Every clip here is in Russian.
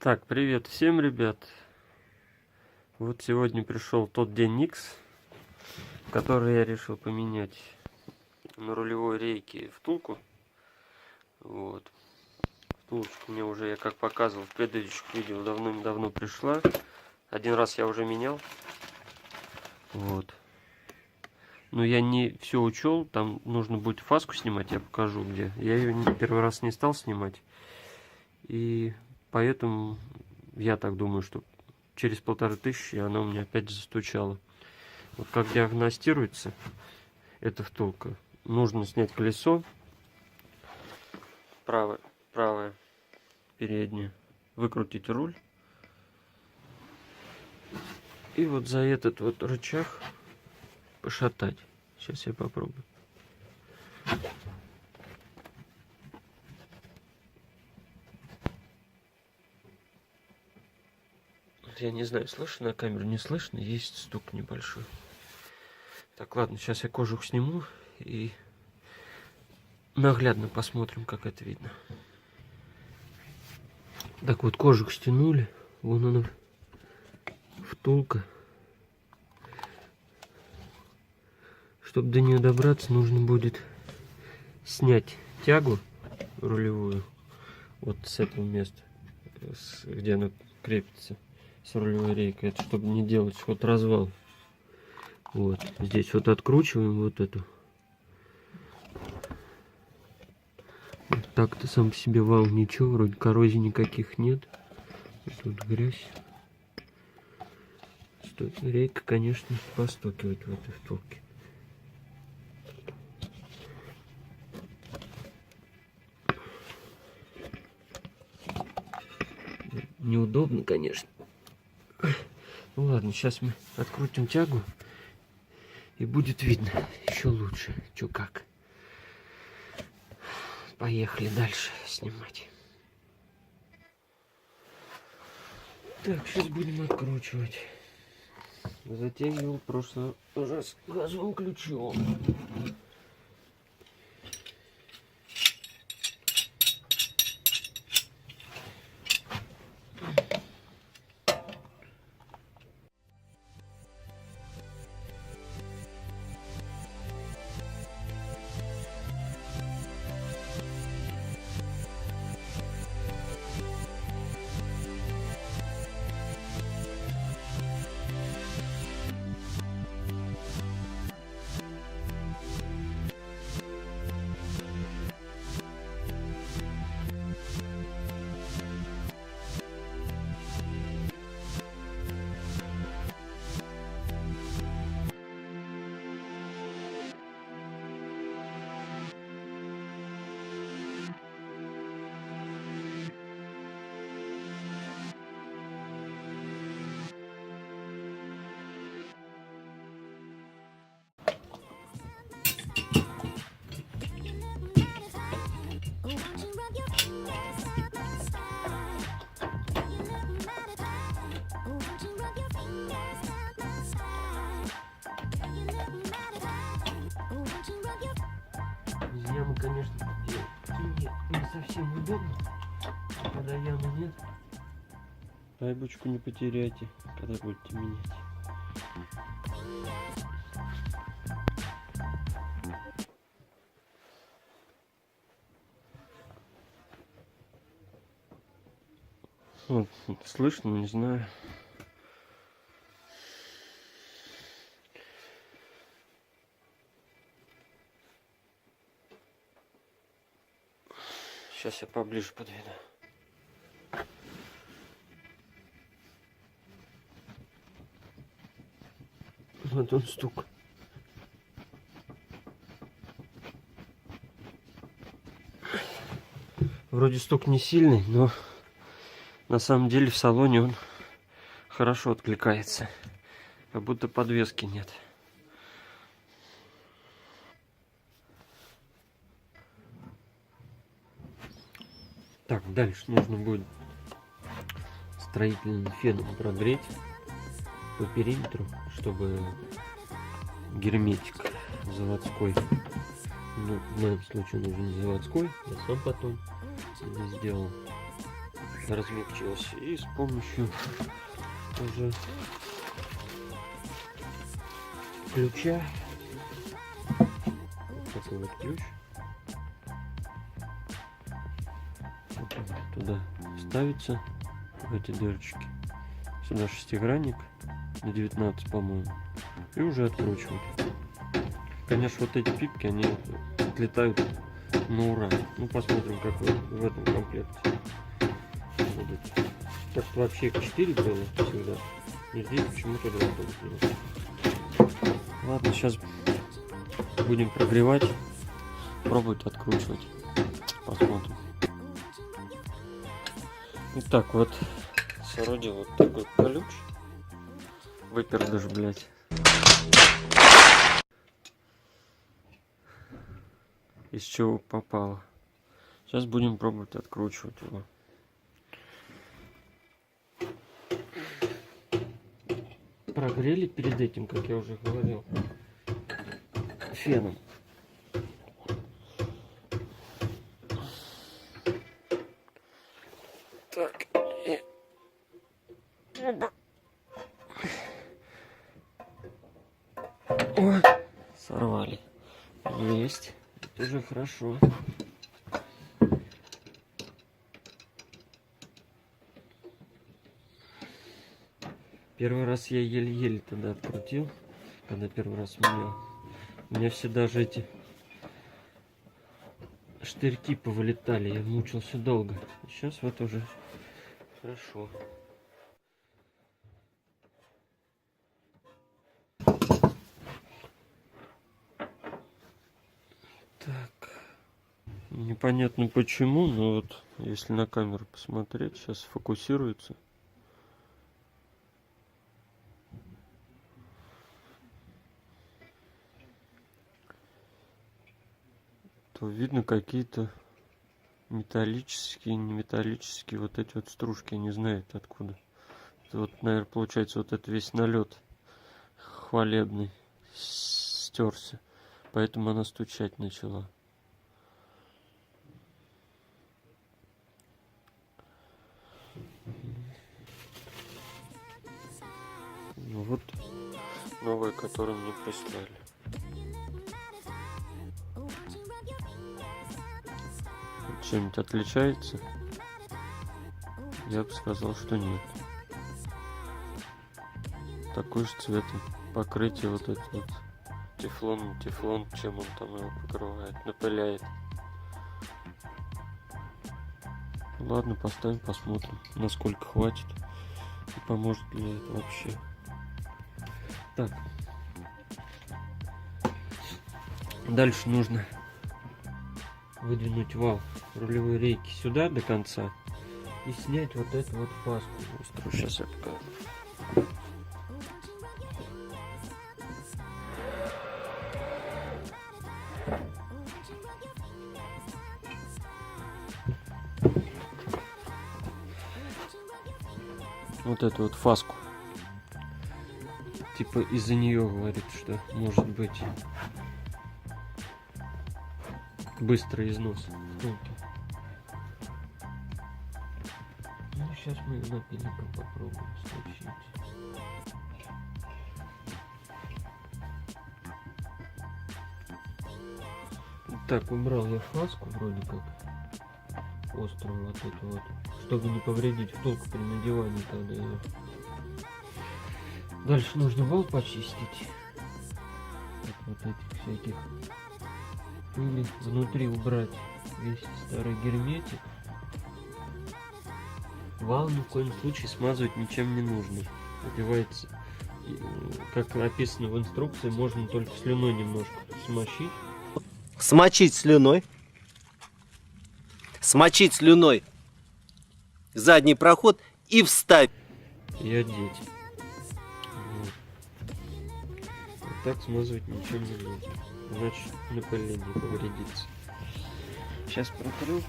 Так, привет всем, ребят. Вот сегодня пришел тот день X, который я решил поменять на рулевой рейке втулку. Вот. Втулочка мне уже, я как показывал в предыдущих видео, давно пришла. Один раз я уже менял. Вот. Но я не все учел, там нужно будет фаску снимать, я покажу где. Я ее первый раз не стал снимать. И поэтому я так думаю, что через 1500 она у меня опять застучала. Вот как диагностируется эта втулка. Нужно снять колесо. Правое переднее. Выкрутить руль. И вот за этот вот рычаг пошатать. Сейчас я попробую. Я не знаю, слышно на камеру, не слышно, есть стук небольшой. Так, ладно, сейчас я кожух сниму и наглядно посмотрим, как это видно. Так вот, кожух стянули, вон она, втулка. Чтобы до нее добраться, нужно будет снять тягу рулевую, вот с этого места, где она крепится, с рулевой рейкой, это чтобы не делать ход развал. Вот здесь вот откручиваем вот эту. Вот так-то сам по себе вал ничего, вроде коррозий никаких нет. Тут грязь. Рейка, конечно, постукивает в этой втулке. Неудобно, конечно. Ну ладно, сейчас мы открутим тягу. И будет видно еще лучше, что как. Поехали дальше снимать. Так, сейчас будем откручивать. Затягивал в прошлый раз газовым ключом. Ямы, конечно, не совсем удобно, когда ямы нет. Айбочку не потеряйте, когда будете менять. Вот, слышно, не знаю. Сейчас я поближе подведу. Вот он стук. Вроде стук не сильный, но на самом деле в салоне он хорошо откликается. Как будто подвески нет. Так, дальше нужно будет строительным феном прогреть по периметру, чтобы герметик заводской, ну, в моем случае нужен не заводской, я сам потом сделал, размягчился. И с помощью уже ключа, вот такой вот ключ, вот туда ставится, в эти дырочки. Сюда шестигранник на 19, по-моему, и уже откручивать. Конечно, вот эти пипки, они отлетают на ура. Ну, посмотрим, как в этом комплекте будут. Так-то вообще их 4 было всегда. И здесь почему-то 2 было. Ладно, сейчас будем прогревать, пробовать откручивать. Посмотрим. Итак, вот соорудил вот такой ключ. Выпердыш, блядь. Из чего попало. Сейчас будем пробовать откручивать его. Прогрели перед этим, как я уже говорил, феном. Так. О, сорвали. Есть. Это уже хорошо. Первый раз я еле-еле тогда открутил, когда первый раз менял. У меня все даже эти штырьки повылетали, я мучился долго. Сейчас вот уже хорошо. Так. Непонятно почему, но вот если на камеру посмотреть, сейчас фокусируется. То видно какие-то металлические, не металлические вот эти вот стружки, я не знаю откуда. Это вот, наверное, получается вот это весь налет хвалебный стерся, поэтому она стучать начала. Ну вот новые, которые мне прислали. Чем-нибудь отличается? Я бы сказал, что нет. Такой же цвет покрытие вот это вот тефлон, чем он там его покрывает, напыляет. Ладно, поставим, посмотрим, насколько хватит и поможет ли это вообще. Так, дальше нужно выдвинуть вал рулевой рейки сюда до конца и снять вот эту вот фаску острую. Сейчас я покажу. Вот эту вот фаску. Типа из-за нее говорит, что может быть быстрый износ втулки. Ну, сейчас мы ее напильником попробуем стащить. Так, убрал я фаску вроде как острую вот эту вот, чтобы не повредить втулку при надевании тогда ее. Дальше нужно вал почистить от вот этих всяких пыли, внутри убрать весь старый герметик. Вал ни в коем случае смазывать ничем не нужно. Одевается, как написано в инструкции, можно только слюной немножко смочить. Смочить слюной. Смочить слюной задний проход и вставить. И одеть. Вот. Вот так смазывать ничем не нужно. Иначе напыление повредится. Сейчас протру.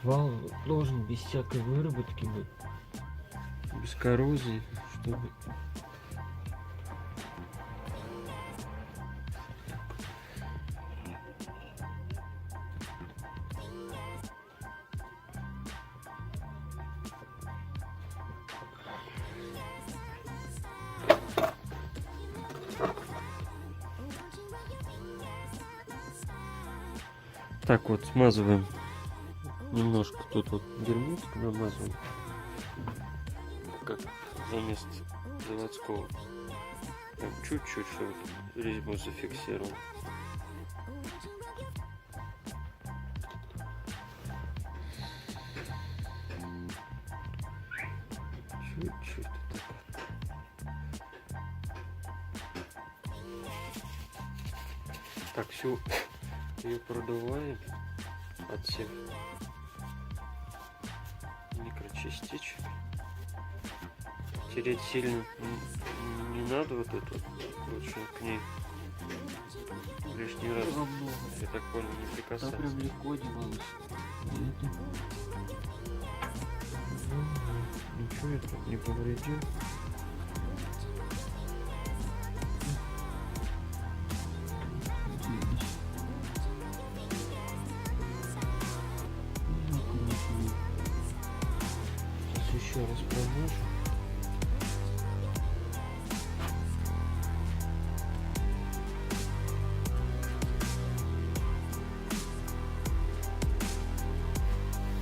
вал должен без всякой выработки быть, без коррозии, чтобы так вот смазываем немножко, тут вот герметик намазываем, как заместо заводского, прям чуть-чуть, чтобы резьбу зафиксировал. Чуть-чуть. Так, всю ее продуваем от всех микрочастичек. Тереть сильно не надо, вот это лучше к ней лишний раз, я так понял, не прикасаться. Да, прям легко делалось. Ничего я тут не повредил. Еще раз промажу.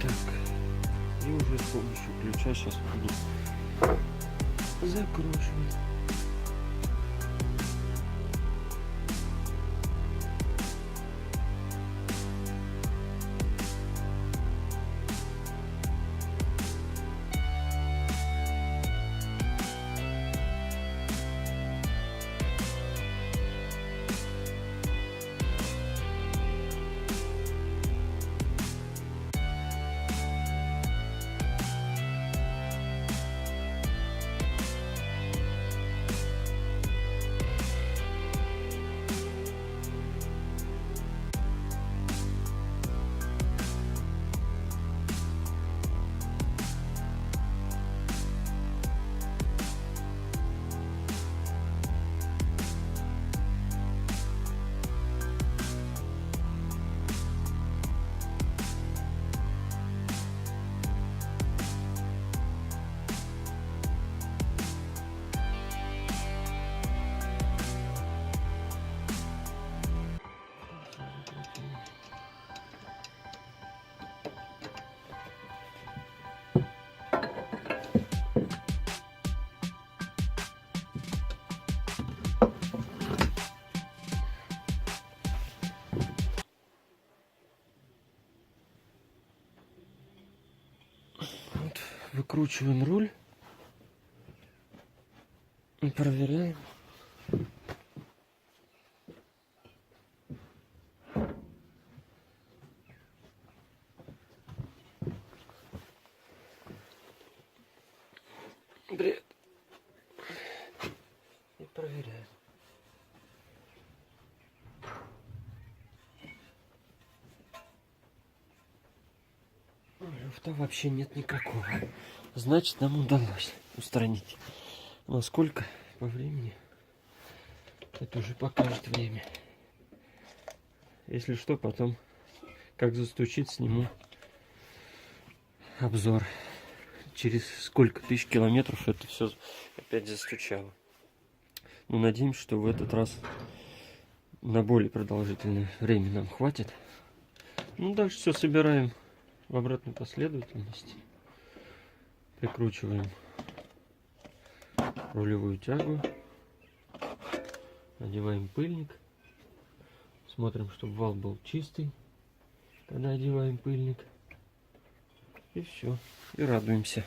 Так, и уже с помощью ключа сейчас буду закручивать. Вот, выкручиваем руль и проверяем. Бред. И проверяем. Люфта вообще нет никакого. Значит, нам удалось устранить. Но сколько по времени? Это уже покажет время. Если что, потом, как застучит, сниму обзор. Через сколько тысяч километров это все опять застучало. Но надеемся, что в этот раз на более продолжительное время нам хватит. Ну, дальше все собираем в обратной последовательности. Прикручиваем рулевую тягу. Одеваем пыльник. Смотрим, чтобы вал был чистый, когда одеваем пыльник. И все. И радуемся.